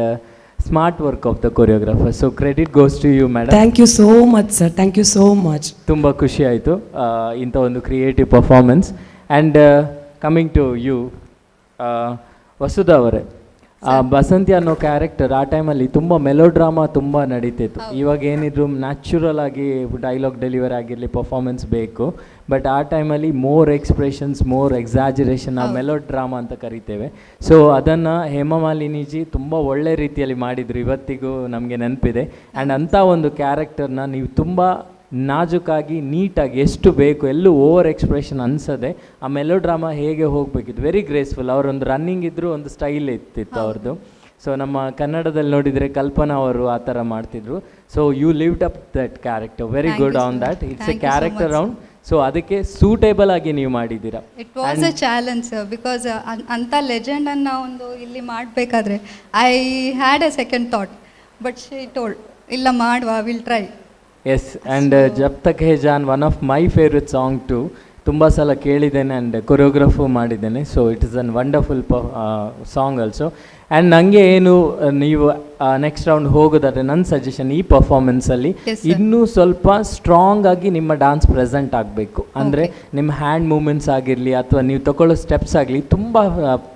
L: smart work of the choreographer. So credit goes to you madam.
M: Thank you so much sir. Thank you so much.
L: ತುಂಬ ಖುಷಿ ಆಯಿತು ಇಂಥ ಒಂದು creative performance. And coming to you Vasudha ಅವರೇ, ಬಸಂತಿ ಅನ್ನೋ ಕ್ಯಾರೆಕ್ಟರ್ ಆ ಟೈಮಲ್ಲಿ ತುಂಬ ಮೆಲೋಡ್ರಾಮಾ ತುಂಬ ನಡೀತಿತ್ತು. ಇವಾಗ ಏನಿದ್ರು ನ್ಯಾಚುರಲ್ ಆಗಿ ಡೈಲಾಗ್ ಡೆಲಿವರಿ ಆಗಿರಲಿ, ಪರ್ಫಾರ್ಮೆನ್ಸ್ ಬೇಕು. ಬಟ್ ಆ ಟೈಮಲ್ಲಿ ಮೋರ್ ಎಕ್ಸ್ಪ್ರೆಷನ್ಸ್, ಮೋರ್ ಎಕ್ಸಾಜರೇಷನ್, ಆ ಮೆಲೋಡ್ರಾಮಾ ಅಂತ ಕರಿತೇವೆ. ಸೊ ಅದನ್ನು ಹೇಮಮಾಲಿನಿಜಿ ತುಂಬ ಒಳ್ಳೆ ರೀತಿಯಲ್ಲಿ ಮಾಡಿದರು, ಇವತ್ತಿಗೂ ನಮಗೆ ನೆನಪಿದೆ. ಆ್ಯಂಡ್ ಅಂಥ ಒಂದು ಕ್ಯಾರೆಕ್ಟರ್ನ ನೀವು ತುಂಬ ನಾಜುಕಾಗಿ ನೀಟಾಗಿ ಎಷ್ಟು ಬೇಕು, ಎಲ್ಲೂ ಓವರ್ ಎಕ್ಸ್ಪ್ರೆಷನ್ ಅನಿಸದೆ ಆ ಮೆಲೋಡ್ರಾಮಾ ಹೇಗೆ ಹೋಗಬೇಕಿತ್ತು, ವೆರಿ ಗ್ರೇಸ್ಫುಲ್. ಅವರೊಂದು ರನ್ನಿಂಗ್ ಇದ್ದರೂ ಒಂದು ಸ್ಟೈಲ್ ಇತ್ತಿತ್ತು ಅವ್ರದ್ದು. ಸೊ ನಮ್ಮ ಕನ್ನಡದಲ್ಲಿ ನೋಡಿದರೆ ಕಲ್ಪನಾ ಅವರು ಆ ಥರ ಮಾಡ್ತಿದ್ರು. So you lived up that character, very good on that. It's a character round. So ಅದಕ್ಕೆ ಸೂಟೇಬಲ್ ಆಗಿ ನೀವು ಮಾಡಿದ್ದೀರಾ.
I: It was a challenge because ಅಂಥ ಲೆಜೆಂಡನ್ನು ಒಂದು ಇಲ್ಲಿ ಮಾಡಬೇಕಾದ್ರೆ I had a second thought, but she told ಇಲ್ಲ ಮಾಡುವ, will try.
L: Yes, and Jab Tak Hai Jaan one of my favourite song too. ತುಂಬ ಸಲ ಕೇಳಿದ್ದೇನೆ ಆ್ಯಂಡ್ ಕೊರಿಯೋಗ್ರಫು ಮಾಡಿದ್ದೇನೆ. So it is an wonderful song also. And ನನಗೆ ಏನು ನೀವು ನೆಕ್ಸ್ಟ್ ರೌಂಡ್ ಹೋಗೋದಾದ್ರೆ ನನ್ನ ಸಜೆಷನ್, ಈ ಪರ್ಫಾರ್ಮೆನ್ಸಲ್ಲಿ ಇನ್ನೂ ಸ್ವಲ್ಪ ಸ್ಟ್ರಾಂಗ್ ಆಗಿ ನಿಮ್ಮ ಡಾನ್ಸ್ ಪ್ರೆಸೆಂಟ್ ಆಗಬೇಕು. ಅಂದರೆ ನಿಮ್ಮ ಹ್ಯಾಂಡ್ ಮೂಮೆಂಟ್ಸ್ ಆಗಿರಲಿ ಅಥವಾ ನೀವು ತಗೊಳ್ಳೋ ಸ್ಟೆಪ್ಸ್ ಆಗಲಿ ತುಂಬ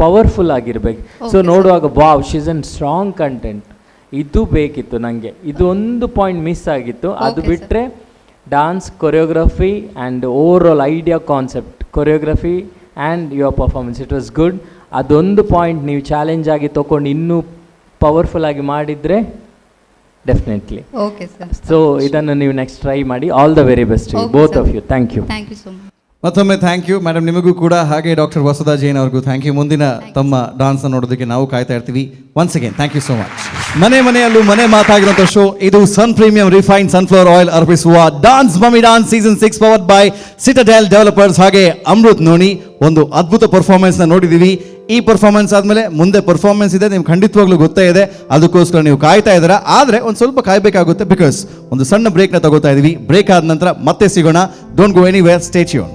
L: ಪವರ್ಫುಲ್ ಆಗಿರಬೇಕು. ಸೊ ನೋಡುವಾಗ wow, she is an strong content. ಇದು ಬೇಕಿತ್ತು ನನಗೆ. ಇದು ಒಂದು ಪಾಯಿಂಟ್ ಮಿಸ್ ಆಗಿತ್ತು. ಅದು ಬಿಟ್ಟರೆ dance, choreography and over all idea, concept, choreography and your performance, it was good. ಅದೊಂದು ಪಾಯಿಂಟ್ ನೀವು ಚಾಲೆಂಜ್ ಆಗಿ ತೊಗೊಂಡು ಇನ್ನೂ ಪವರ್ಫುಲ್ ಆಗಿ ಮಾಡಿದರೆ ಡೆಫಿನೆಟ್ಲಿ.
I: Okay sir.
L: ಸೊ ಇದನ್ನು ನೀವು ನೆಕ್ಸ್ಟ್ ಟ್ರೈ ಮಾಡಿ. All the very best both of you. Thank you.
I: Thank you so much.
D: ಮತ್ತೊಮ್ಮೆ ಥ್ಯಾಂಕ್ ಯು ಮೇಡಮ್, ನಿಮಗೂ ಕೂಡ. ಹಾಗೆ ಡಾಕ್ಟರ್ ವಸುಧಾ ಜೈನ್ ಅವ್ರಿಗೂ ಥ್ಯಾಂಕ್ ಯು. ಮುಂದಿನ ತಮ್ಮ ಡಾನ್ಸ್ನ ನೋಡೋದಕ್ಕೆ ನಾವು ಕಾಯ್ತಾ ಇರ್ತೀವಿ. Once again thank you so much. ಮನೆಯಲ್ಲೂ ಮನೆ ಮಾತಾಗಿರುವಂಥ ಶೋ ಇದು. Sun premium refined sunflower oil ಅರ್ಪಿಸುವ dance mummy dance season 6 powered by citadel developers ಹಾಗೆ ಅಮೃತ್ ನೋನಿ. ಒಂದು ಅದ್ಭುತ ಪರ್ಫಾರ್ಮೆನ್ಸ್ನ ನೋಡಿದ್ದೀವಿ. ಈ ಪರ್ಫಾರ್ಮೆನ್ಸ್ ಆದಮೇಲೆ ಮುಂದೆ ಪರ್ಫಾರ್ಮೆನ್ಸ್ ಇದೆ, ನಿಮ್ಗೆ ಖಂಡಿತವಾಗ್ಲೂ ಗೊತ್ತೇ ಇದೆ. ಅದಕ್ಕೋಸ್ಕರ ನೀವು ಕಾಯ್ತಾ ಇದ್ದೀರಾ. ಆದರೆ ಒಂದು ಸ್ವಲ್ಪ ಕಾಯಬೇಕಾಗುತ್ತೆ, ಬಿಕಾಸ್ ಒಂದು ಸಣ್ಣ ಬ್ರೇಕ್ನ ತಗೋತಾ ಇದ್ದೀವಿ. ಬ್ರೇಕ್ ಆದ ನಂತರ ಮತ್ತೆ ಸಿಗೋಣ. Don't go anywhere, stay tune.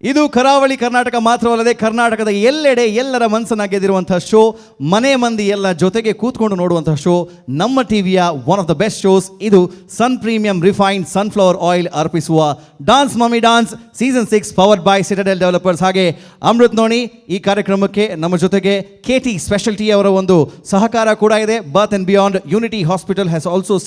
D: ಇದು ಕರಾವಳಿ ಕರ್ನಾಟಕ ಮಾತ್ರವಲ್ಲದೆ ಕರ್ನಾಟಕದ ಎಲ್ಲೆಡೆ ಎಲ್ಲರ ಮನಸ್ಸನ್ನ ಗೆದ್ದಿರುವಂತಹ ಶೋ, ಮನೆ ಮಂದಿ ಎಲ್ಲ ಜೊತೆಗೆ ಕೂತ್ಕೊಂಡು ನೋಡುವಂತಹ ಶೋ, ನಮ್ಮ ಟಿವಿಯ one of the best shows. ಇದು sun premium refined sunflower oil ಅರ್ಪಿಸುವ dance mummy dance season 6 powered by Citadel developers. ಹಾಗೆ ಅಮೃತ್ ನೋಣಿ ಈ ಕಾರ್ಯಕ್ರಮಕ್ಕೆ ನಮ್ಮ ಜೊತೆಗೆ KT ಸ್ಪೆಷಾಲಿಟಿ ಅವರ ಒಂದು ಸಹಕಾರ ಕೂಡ ಇದೆ. Birth and beyond unity hospital has also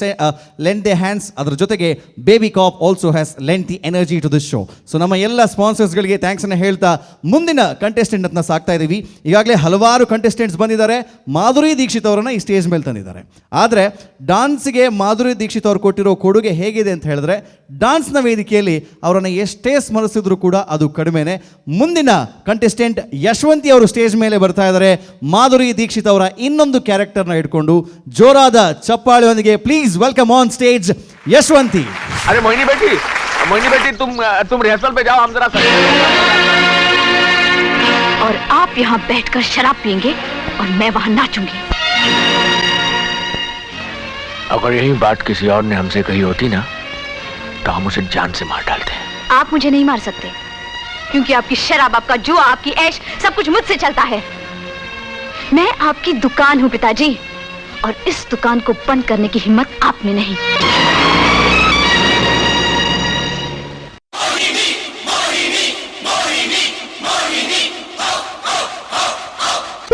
D: lend their hands. ಅದರ ಜೊತೆಗೆ baby cop also has lend the energy to this show. So ನಮ್ಮ ಎಲ್ಲ ಸ್ಪಾನ್ಸರ್ಸ್ಗಳಿಗೆ ಥ್ಯಾಂಕ್ಸ್ ಅನ್ನು ಹೇಳ್ತಾ ಮುಂದಿನ ಕಂಟೆಸ್ಟೆಂಟ್ ಅಂತ ಸಾಕ್ತಾ ಇದ್ದೀವಿ. ಈಗಾಗಲೇ ಹಲವಾರು ಕಂಟೆಸ್ಟೆಂಟ್ಸ್ ಬಂದಿದ್ದಾರೆ. ಮಾಧುರಿ ದೀಕ್ಷಿತ್ ಅವರನ್ನು ಈ ಸ್ಟೇಜ್ ಮೇಲೆ ತಂದಿದ್ದಾರೆ. ಆದರೆ ಡಾನ್ಸ್ಗೆ ಮಾಧುರಿ ದೀಕ್ಷಿತ್ ಅವರು ಕೊಟ್ಟಿರೋ ಕೊಡುಗೆ ಹೇಗಿದೆ ಅಂತ ಹೇಳಿದ್ರೆ, ಡಾನ್ಸ್ನ ವೇದಿಕೆಯಲ್ಲಿ ಅವರನ್ನು ಎಷ್ಟೇ ಸ್ಮರಿಸಿದ್ರು ಕೂಡ ಅದು ಕಡಿಮೆನೆ. ಮುಂದಿನ ಕಂಟೆಸ್ಟೆಂಟ್ ಯಶವಂತಿ ಅವರು ಸ್ಟೇಜ್ ಮೇಲೆ ಬರ್ತಾ ಇದ್ದಾರೆ. ಮಾಧುರಿ ದೀಕ್ಷಿತ್ ಅವರ ಇನ್ನೊಂದು ಕ್ಯಾರೆಕ್ಟರ್ನ ಇಟ್ಕೊಂಡು ಜೋರಾದ ಚಪ್ಪಾಳೆಯೊಂದಿಗೆ please welcome on stage Yashavanti.
H: अरे मोहिनी बेटी तुम रिहर्सल पे जाओ, हम जरा
F: और आप यहाँ बैठकर शराब पियेंगे और मैं वहाँ नाचूंगी.
H: अगर यही बात किसी और ने हमसे कही होती ना, तो हम उसे जान से मार डालते.
F: आप मुझे नहीं मार सकते, क्योंकि आपकी शराब, आपका जुआ, आपकी ऐश सब कुछ मुझसे चलता है. मैं आपकी दुकान हूँ पिताजी, और इस दुकान को बंद करने की हिम्मत आप में नहीं.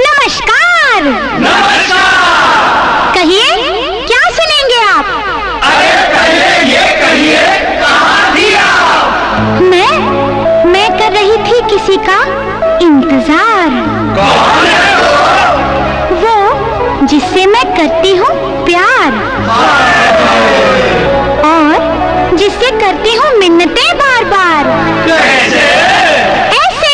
F: नमस्कार. कहिए, क्या सुनेंगे आप? अरे कहिए कहाँ थी आप? मैं कर रही थी किसी का इंतजार. कौन है वो जिससे मैं करती हूँ प्यार, और जिससे करती हूँ मिन्नतें बार बार. कैसे? ऐसे.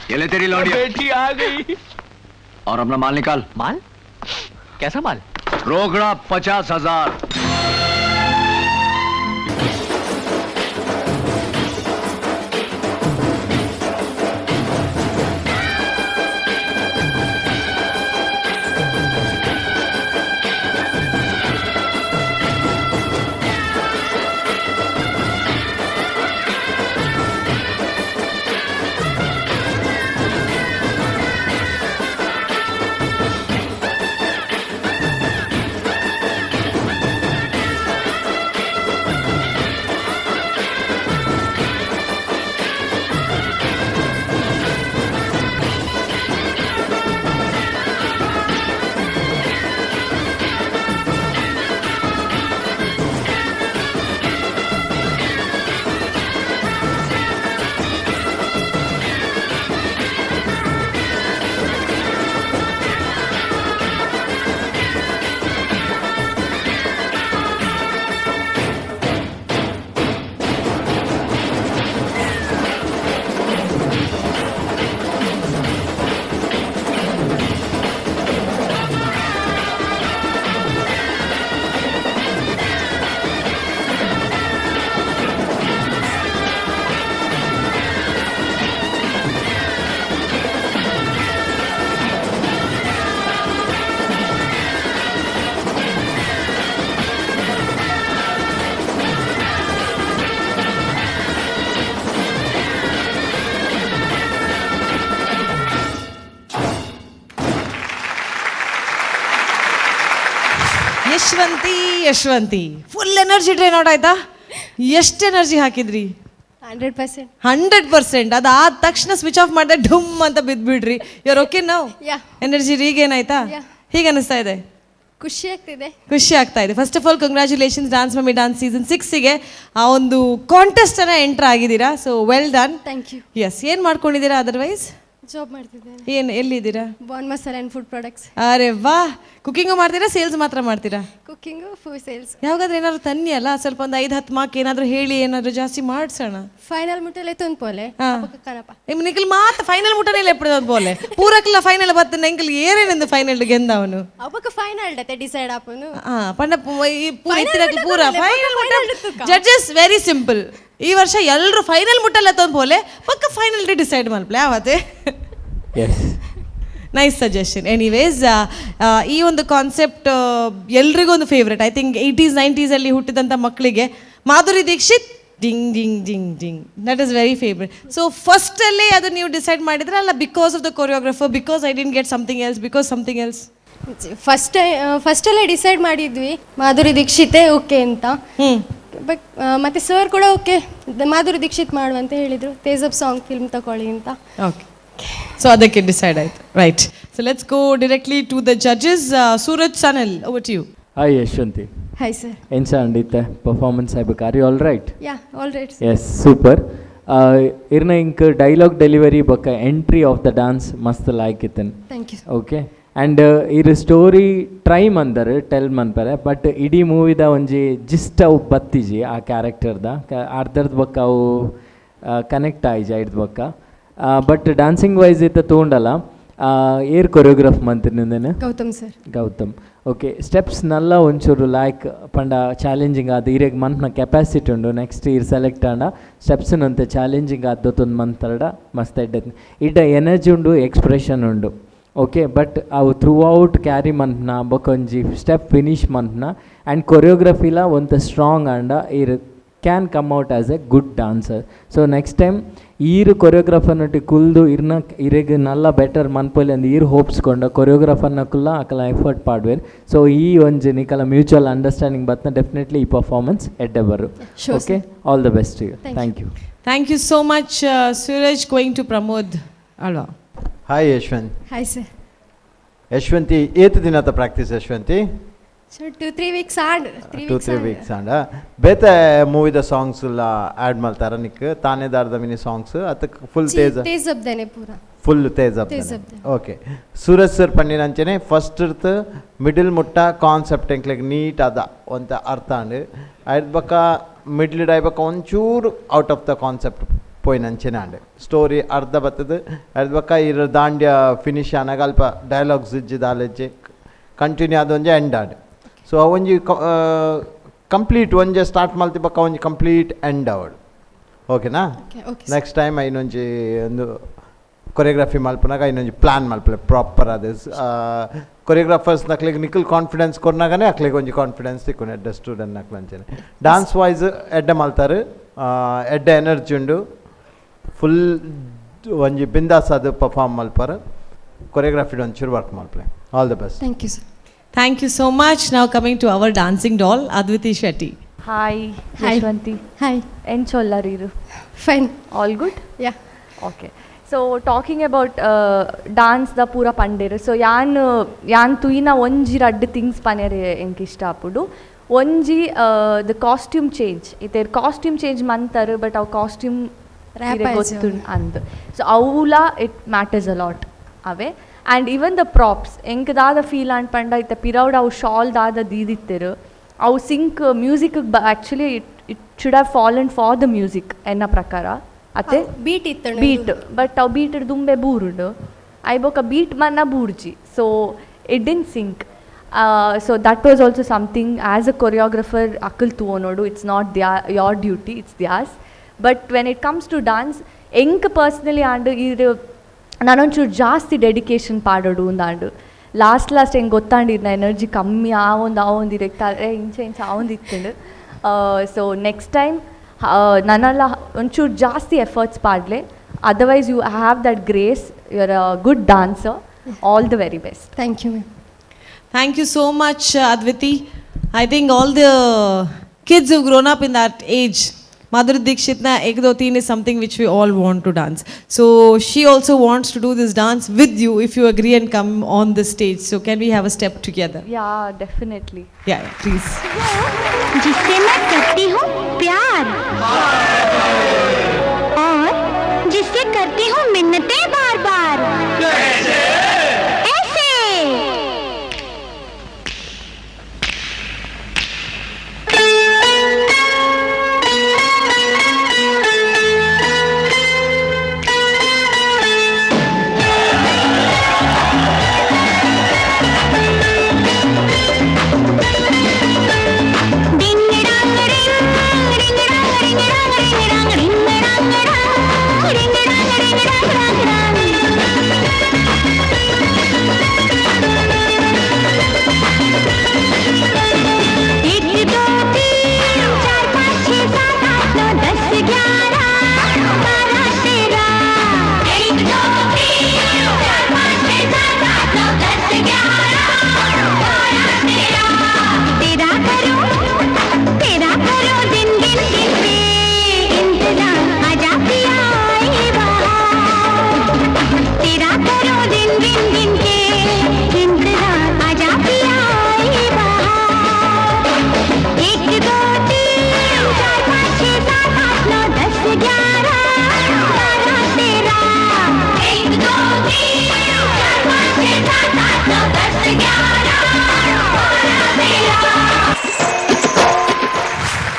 H: ये ले तेरी लौंडिया. बेटी आ गई. और अपना माल निकाल. माल? कैसा माल? रोकड़ा 50,000.
E: Yashwanti full energy drain out ಆಯ್ತಾ? ಎಷ್ಟು ಎನರ್ಜಿ ಹಾಕಿದ್ರಿ?
N: 100%.
E: 100%. ಅದಾದ ತಕ್ಷಣ ಸ್ವಿಚ್ ಆಫ್ ಮಾಡಿದೆ, ಢುಮ್ ಅಂತ ಬಿದ್ದುಬಿಡ್ರಿ. Your okay now? ಎನರ್ಜಿ ರೀಗೇನಾಯ್ತಾ? ಹೀಗೆ ಅನಿಸ್ತಾ ಇದೆ? ಖುಷಿ ಆಗ್ತಾ ಇದೆ. First of all congratulations, dance mummy dance season 6ಗೆ ಆ ಒಂದು ಕಾಂಟೆಸ್ಟ್ ಅನ್ನ ಎಂಟರ್ ಆಗಿದ್ದೀರಾ. So well done.
N: Thank you.
E: Yes, ಏನು ಮಾಡ್ಕೊಂಡಿದ್ದೀರಾ ಅದರ್ವೈಸ್?
N: ಜಾಬ್ ಮಾಡ್ತಿದ್ದೇನೆ.
E: ಏನು, ಎಲ್ಲಿದ್ದೀರಾ?
N: Baan masala and food products.
E: ಅರೆ ವಾ, ಕುಕಿಂಗು ಮಾಡ್ತೀರಾ, ಸೇಲ್ಸ್ ಮಾತ್ರ ಮಾಡ್ತೀರಾ?
N: Cooking, food sales.
E: ಯಾವಾಗಾದ್ರೂ ಏನಾದ್ರು ತನ್ನಿ ಅಲ್ಲ, ಸ್ವಲ್ಪ ಒಂದು 5-10 ಮಾರ್ಕ್ ಏನಾದರೂ ಹೇಳಿ ಏನಾದರೂ ಜಾಸ್ತಿ ಮಾಡ್ಸೋಣ.
N: ಫೈನಲ್ ಮುಟ್ಟಲೆ ತೊಂದ್ಪೋಲೆ ಕನಪ
E: ನಿಖಿಲ್ ಮಾತ್ರ ಫೈನಲ್ ಮುಟ್ಟನೇ ಎಪ್ಪದ ಬೋಲೆ ಪೂರಕ್ಲ ಫೈನಲ್ ಬರ್ತನೆ ಎಂಕಲ್ ಏನೇನೆಂದು ಫೈನಲ್ ಗೆಂದವನು
N: ಅವಕ್ಕೆ ಫೈನಲ್ ಡತೆ ಡಿಸೈಡ್ ಆಪನು.
E: ಪಂಡ ಪೂರ ಫೈನಲ್ ಮುಟ್ಟ ಜಡ್ಜಸ್ ವೆರಿ ಸಿಂಪಲ್. ಈ ವರ್ಷ ಎಲ್ಲರೂ ಫೈನಲ್ ಮುಟ್ಟಲ್ಲ ತೊಂದ್ಬೋಲೆ ಪಕ್ಕ ಫೈನಲ್ ಡೇ ಡಿಸೈಡ್ ಮಾಡ್ಲೆ ಯಾವತ್ತೆ. Nice suggestion. ಎನಿವೇಸ್, ಈ ಒಂದು ಕಾನ್ಸೆಪ್ಟ್ ಎಲ್ರಿಗೂ ಒಂದು favourite. I think 80s 90s ಅಲ್ಲಿ ಹುಟ್ಟಿದಂಥ ಮಕ್ಕಳಿಗೆ Madhuri Dixit ding ding ding ding, that is very favourite. So ಫಸ್ಟಲ್ಲೇ ಅದು ನೀವು ಡಿಸೈಡ್ ಮಾಡಿದ್ರೆ ಅಲ್ಲ, because of the choreographer, because I didn't get something else, because something else?
N: ಫಸ್ಟಲ್ಲೇ ಡಿಸೈಡ್ ಮಾಡಿದ್ವಿ ಮಾಧುರಿ ದೀಕ್ಷಿತೆ ಓಕೆ ಅಂತ. ಬಟ್ ಮತ್ತೆ ಸರ್ ಕೂಡ ಓಕೆ ಮಾಧುರಿ ದೀಕ್ಷಿತ್ ಮಾಡುವಂತ ಹೇಳಿದರು, ತೇಜಬ್ ಸಾಂಗ್ ಫಿಲ್ಮ್ ತಗೊಳ್ಳಿ ಅಂತ.
E: ಓಕೆ, ಸೊ ಅದಕ್ಕೆ ಡಿಸೈಡ್ ಆಯ್ತು. Right, so let's go directly to the judges. Suraj Sanal, over to you.
L: Hi Yashavanti.
N: Hi sir.
L: ಎಂಚ ಅಂಡಿತ್ತೆ ಪರ್ಫಾರ್ಮೆನ್ಸ್ ಆಗ್ಬೇಕು? Are you all right?
N: Yeah, all right.
L: Yes, super. ಇರ್ನ ಇಂಕ್ ಡೈಲಾಗ್ ಡೆಲಿವರಿ ಬೊಕ್ಕ ಎಂಟ್ರಿ ಆಫ್ ದ ಡಾನ್ಸ್ ಮಸ್ತ್ ಲಾಯ್ಕ್ ಇತ್ತನ್.
N: Thank you.
L: ಓಕೆ, ಆ್ಯಂಡ್ ಇರ್ ಸ್ಟೋರಿ ಟ್ರೈ ಮಂದರ್ ಟೆಲ್ ಮನ್ಪರೆ, ಬಟ್ ಇಡೀ ಮೂವಿದ ಒಂಜಿ ಜಿಸ್ಟ್ ಅವು ಬತ್ತಿಜಿ ಆ ಕ್ಯಾರೆಕ್ಟರ್ದ ಅರ್ಧದ ಬೊಕ್ಕ ಅವು ಕನೆಕ್ಟ್ ಆಯ್ಜಿ ಐಡ್ದ ಬೊಕ್ಕ. ಬಟ್ ಡ್ಯಾನ್ಸಿಂಗ್ ವೈಸ್ ಇತ್ತ ತೊಗೊಂಡಲ್ಲ, ಏರ್ ಕೊರಿಯೋಗ್ರಾಫ್ ಮಂತಿನೇನೆ
N: Gautham sir.
L: Gautham, okay. Steps ನಲ್ಲ ಒಂಚೂರು ಲೈಕ್ ಪಂಡ ಚಾಲೆಂಜಿಂಗ್ ಆದ ಇರೇಗ ಮನ್ಪನ ಕೆಪಾಸಿಟಿ ಉಂಡು. ನೆಕ್ಸ್ಟ್ ಇರ್ ಸೆಲೆಕ್ಟ್ ಆಂಡ ಸ್ಟೆಪ್ಸ್ನಂತೆ ಚಾಲೆಂಜಿಂಗ್ ಆದೊಂದು ಮಂತರಡ ಮಸ್ತ್ ಎಡ್ಡೆ ಇಡ್ಡ ಎನರ್ಜಿ ಉಂಡು, ಎಕ್ಸ್ಪ್ರೆಷನ್ ಉಂಡು. ಓಕೆ, ಬಟ್ ಅವು ಥ್ರೂ ಔಟ್ ಕ್ಯಾರಿ ಮನ್ಪನ ಬೊಕೊಂಜಿ ಸ್ಟೆಪ್ ಫಿನಿಶ್ ಮನ್ಪನ ಆ್ಯಂಡ್ ಕೊರಿಯೋಗ್ರಫಿಲ ಒಂದು ಸ್ಟ್ರಾಂಗ್ ಆಂಡ ಇರ್ can come out as a good dancer. So next time ಈರು ಕೊರಿಯೋಗ್ರಾಫರ್ನೊಟ್ಟಿಗೆ ಕುಲ್ದು ಇರೆಗ್ ನಲ್ಲ ಬೆಟರ್ ಮನ್ಪೊಲಿ ಅಂದ್ ಈರು ಹೋಪ್ಸ್ಕೊಂಡು ಕೊರಿಯೋಗ್ರಾಫರ್ನಕ್ಕುಲ್ಲ ಅಕಲ ಎಫರ್ಟ್ ಪಾಡ್ವೇರ್. ಸೊ ಈ ಒಂಜಿ ನಿಕಲ ಮ್ಯೂಚುವಲ್ ಅಂಡರ್ಸ್ಟ್ಯಾಂಡಿಂಗ್ ಬರ್ತನ ಡೆಫಿನೆಟ್ಲಿ ಈ ಪರ್ಫಾರ್ಮೆನ್ಸ್ ಎಡ್ಡೆ ಬರು. Okay, all the best you. Thank you.
E: Thank you so much. Suraj going to Pramod ಅಲ್ವಾ?
K: Hi Yashwanth.
N: Hi sir.
K: Yashavanti ಏತು ದಿನದ ಪ್ರಾಕ್ಟೀಸ್ ಯಶವಂತಿ?
N: ಸರ್ 2-3 ವೀಕ್ಸ್ ಆಂಡ್
K: 2-3 ವೀಕ್ಸ್ ಆಂಡ ಬೇತೆ ಮೂವಿದ ಸಾಂಗ್ಸ್ ಎಲ್ಲ ಆ್ಯಡ್ ಮಾಡ್ತಾರ ನಿಕ್ ತಾನೇದಾರ್ದ ಮಿನಿ ಸಾಂಗ್ಸ್ ಅದಕ್ಕೆ ಫುಲ್
N: ತೇಜಬ್ದೇನೆ ಪೂರ
K: full Tezaab. Okay, Suraj sir ಪನ್ನಿನಂಚನೆ ಫಸ್ಟ್ ಇರ್ತ ಮಿಡಲ್ ಮುಟ್ಟ ಕಾನ್ಸೆಪ್ಟ್ ಎಂಕ್ಲೆಗ್ ನೀಟ್ ಅದ ಒಂತ ಅರ್ಥ ಅಂಡ್ ಐದ್ ಬಕ್ಕ ಮಿಡ್ಲ್ ಡೈಬಕ್ಕ ಒಂಚೂರು ಔಟ್ ಆಫ್ ದ ಕಾನ್ಸೆಪ್ಟ್ ಪೋಯ್ನಂಚೆನೆ ಅಂಡ್ ಸ್ಟೋರಿ ಅರ್ಧ ಬರ್ತದೆ. ಐದ್ ಬಕ್ಕ ಇರ ದಾಂಡ್ಯ ಫಿನಿಶ್ ಆನಾಗ ಅಲ್ಪ ಡೈಲಾಗ್ಸ್ ಇಜ್ಜಿ ದಾಲೆಜ್ಜೆ ಕಂಟಿನ್ಯೂ ಆದೊಂಜೆ ಎಂಡ್ ಆಡ್. ಸೊ ಅವೊಂಜಿ ಕಂಪ್ಲೀಟ್ ಒಂಜೆ ಸ್ಟಾರ್ಟ್ ಮಲ್ತಿ ಬಕ್ಕ ಒಂಜಿ ಕಂಪ್ಲೀಟ್ ಎಂಡ್ ಅವಡು. ಓಕೆನಾ? ನೆಕ್ಸ್ಟ್ ಟೈಮ್ ಐನೊಂಜಿ ಒಂದು ಕೊರಿಯೋಗ್ರಫಿ ಮಲ್ಪನಾಗ ಐನೊಂಜಿ ಪ್ಲ್ಯಾನ್ ಮಲ್ಪಲೆ ಪ್ರಾಪರ್ ಅದ ಕೊರಿಯೋಗ್ರಾಫರ್ಸ್ ನಕ್ಲಿಗೆ ನಿಖಲ್ ಕಾನ್ಫಿಡೆನ್ಸ್ ಕೊರ್ನಾಗನೇ ಅಕ್ಲಿಗೆ ಒಂಜಿ ಕಾನ್ಫಿಡೆನ್ಸ್ ತಿಕ್ಕೊಂಡು ಎಡ್ಡೆ ಸ್ಟೂಡೆಂಟ್ ನಕ್ಲಂಚನೆ ಡಾನ್ಸ್ ವೈಸ್ ಎಡ್ಡೆ ಮಲ್ತಾರೆ, ಎಡ್ಡೆ ಎನರ್ಜಿ ಉಂಡು, ಫುಲ್ ಒಂಜಿ ಬಿಂದಾಸ್ ಅದು ಪರ್ಫಾರ್ಮ್ ಮಲ್ಪಾರ. ಕೊರಿಯೋಗ್ರಫಿ ಒಂಚೂರು ವರ್ಕ್ ಮಲ್ಪಲೆ. All the best.
N: Thank you sir.
E: Thank you so much. Now coming to our dancing doll, Adviti Shetty.
J: Hi, Yashwanti.
N: Hi.
J: Enchollariru.
N: Fine.
J: All good?
N: Yeah.
J: Okay. So talking about dance the pura pandiru. So yan tuina onji raddu things panere enki ishta apudu. Onji the costume change. Iter costume change mantaru, but our costume gottun and. So avula it matters a lot. Ave. And even the props enk daada feel and panda ita piravd avu shawl daada diditteru avu sync music actually it should have fallen for the music enna prakara ate
N: beat ittanu
J: beat but avu beat dumbe boorundu I boka beat manna boorji, so it didn't sync. So that was also something as a choreographer akal tuonodu, it's not your duty, it's theirs. But when it comes to dance enk personally and ನಾನೊಂಚೂರು ಜಾಸ್ತಿ dedication ಪಾಡೋಡು ಅಂದಾಂಡು last ಹೆಂಗೆ ಗೊತ್ತಾಂಡಿದ್ದು energy ಕಮ್ಮಿ ಆವೊಂದು ಇರಕ್ತಾರೆ ಇಂಚೆ ಆವೊಂದಿತ್ತು. So next time ನನ್ನೆಲ್ಲ ಒಂಚೂರು ಜಾಸ್ತಿ ಎಫರ್ಟ್ಸ್ ಪಾಡಲೆ, otherwise you have that grace, you are a good dancer. All the very best.
N: Thank you ma'am.
E: Thank you so much, Adviti. I think all the kids who've grown up in that age, Madhuri Dixitna Ek Do Teen is something which we all want to dance. So she also wants to do this dance with you if you agree and come on the stage. So can we have a step together?
J: Yeah, definitely.
E: Yeah, please.
F: जिससे मैं करती हूँ प्यार और जिससे करती हूँ मिन्नतें बार बार ऐसे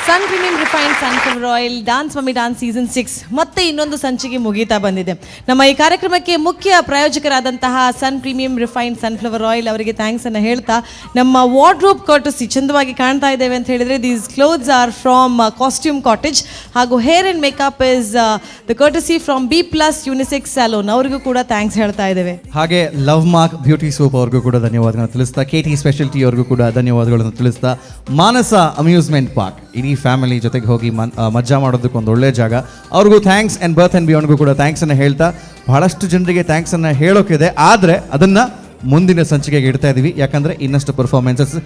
E: sun premium refined sunflower oil dance mummy dance season 6 ಮತ್ತೆ ಇನ್ನೊಂದು ಸಂಚಿಕೆ ಮುಗೀತಾ ಬಂದಿದೆ. ನಮ್ಮ ಈ ಕಾರ್ಯಕ್ರಮಕ್ಕೆ ಮುಖ್ಯ ಪ್ರಾಯೋಜಕರಾದಂತಹ ಸನ್ ಪ್ರೀಮಿಯಂ ರಿಫೈನ್ಡ್ ಸನ್ಫ್ಲವರ್ ಆಯಿಲ್ ಅವರಿಗೆ ಥ್ಯಾಂಕ್ಸ್ ಅನ್ನು ಹೇಳ್ತಾ, ನಮ್ಮ ವಾರ್ಡ್ರೋಬ್ ಕರ್ಟಸಿ ಚಂದವಾಗಿ ಕಾಣ್ತಾ ಇದ್ದೇವೆ ಅಂತ ಹೇಳಿದ್ರೆ these clothes are from costume cottage, ಹಾಗೂ hair and makeup is the courtesy from B+ unisex salon, ಅವರಿಗೂ ಕೂಡ ಥ್ಯಾಂಕ್ಸ್ ಹೇಳ್ತಾ ಇದ್ದೇವೆ.
D: ಹಾಗೆ ಲವ್ ಮಾರ್ಕ್ ಬ್ಯೂಟಿ ಸೋಪ್ ಅವ್ರಿಗೂ ಕೂಡ ಧನ್ಯವಾದಗಳನ್ನು ತಿಳಿಸ್ತಾ, KT ಸ್ಪೆಷಾಲಿಟಿ ಅವ್ರಿಗೂ ಕೂಡ ಧನ್ಯವಾದಗಳನ್ನು ತಿಳಿಸ್ತಾ, ಮಾನಸ ಅಮ್ಯೂಸ್ಮೆಂಟ್ ಪಾರ್ಕ್ ಇಡೀ ಫ್ಯಾಮಿಲಿ ಜೊತೆಗೆ ಹೋಗಿ ಮಜಾ ಮಾಡೋದಕ್ಕೆ ಒಂದು ಒಳ್ಳೆ ಜಾಗ, ಅವ್ರಿಗೂ ಥ್ಯಾಂಕ್ಸ್. ಆ್ಯಂಡ್ ಬರ್ತ್ ಆ್ಯಂಡ್ ಬಿಯಾಂಡ್ಗೂ ಕೂಡ ಥ್ಯಾಂಕ್ಸನ್ನು ಹೇಳ್ತಾ, ಬಹಳಷ್ಟು ಜನರಿಗೆ ಥ್ಯಾಂಕ್ಸನ್ನು ಹೇಳೋಕ್ಕಿದೆ, ಆದರೆ ಅದನ್ನು ಮುಂದಿನ ಸಂಚಿಕೆಗೆ ಇಡ್ತಾ ಇದ್ದೀವಿ. ಯಾಕಂದರೆ ಇನ್ನಷ್ಟು ಪರ್ಫಾರ್ಮೆನ್ಸಸ್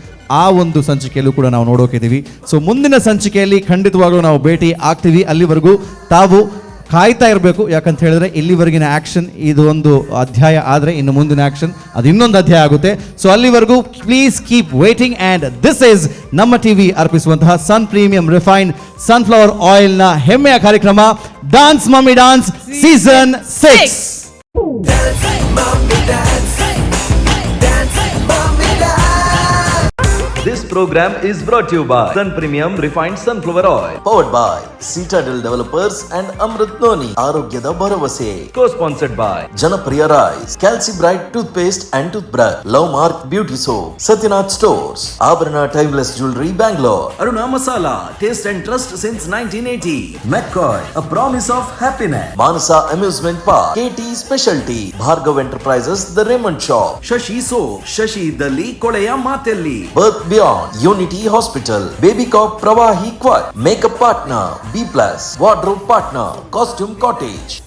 D: ಆ ಒಂದು ಸಂಚಿಕೆಯಲ್ಲೂ ಕೂಡ ನಾವು ನೋಡೋಕಿದ್ದೀವಿ. ಸೊ ಮುಂದಿನ ಸಂಚಿಕೆಯಲ್ಲಿ ಖಂಡಿತವಾಗ್ಲೂ ನಾವು ಭೇಟಿ ಆಗ್ತೀವಿ. ಅಲ್ಲಿವರೆಗೂ ತಾವು ಕಾಯ್ತಾ ಇರಬೇಕು. ಯಾಕಂತ ಹೇಳಿದ್ರೆ ಇಲ್ಲಿವರೆಗಿನ ಆ್ಯಕ್ಷನ್ ಇದು ಒಂದು ಅಧ್ಯಾಯ, ಆದರೆ ಇನ್ನು ಮುಂದಿನ ಆ್ಯಕ್ಷನ್ ಅದು ಇನ್ನೊಂದು ಅಧ್ಯಾಯ ಆಗುತ್ತೆ. ಸೊ ಅಲ್ಲಿವರೆಗೂ please keep waiting. And this is ನಮ್ಮ ಟಿವಿ ಅರ್ಪಿಸುವಂತಹ ಸನ್ ಪ್ರೀಮಿಯಂ ರಿಫೈನ್ಡ್ ಸನ್ಫ್ಲವರ್ ಆಯಿಲ್ನ ಹೆಮ್ಮೆಯ ಕಾರ್ಯಕ್ರಮ dance mummy dance season 6.
A: This program is brought to you by Sun Premium Refined Sunflower Oil.
B: Powered by Citadel Developers and Amrit Noni. ಆರೋಗ್ಯದ ಭರವಸೆ.
A: Co-sponsored by
B: Janapriya rice, ಕ್ಯಾಲ್ಸಿ bright toothpaste and toothbrush, love mark beauty soap, Sathyanath stores, Abharana timeless jewellery Bangalore, Aruna masala, taste and trust since 1980, McCoy, a promise of happiness, Manasa amusement park, KT speciality, Bhargav enterprises, the Raymond shop, Shashi soap, Shashi ಇದ್ದಲ್ಲಿ ಕೊಳೆಯ ಮಾತೆಲ್ಲಿ, birth beyond, unity hospital, baby cop Pravahi quad, makeup partner B+, wardrobe partner, costume cottage.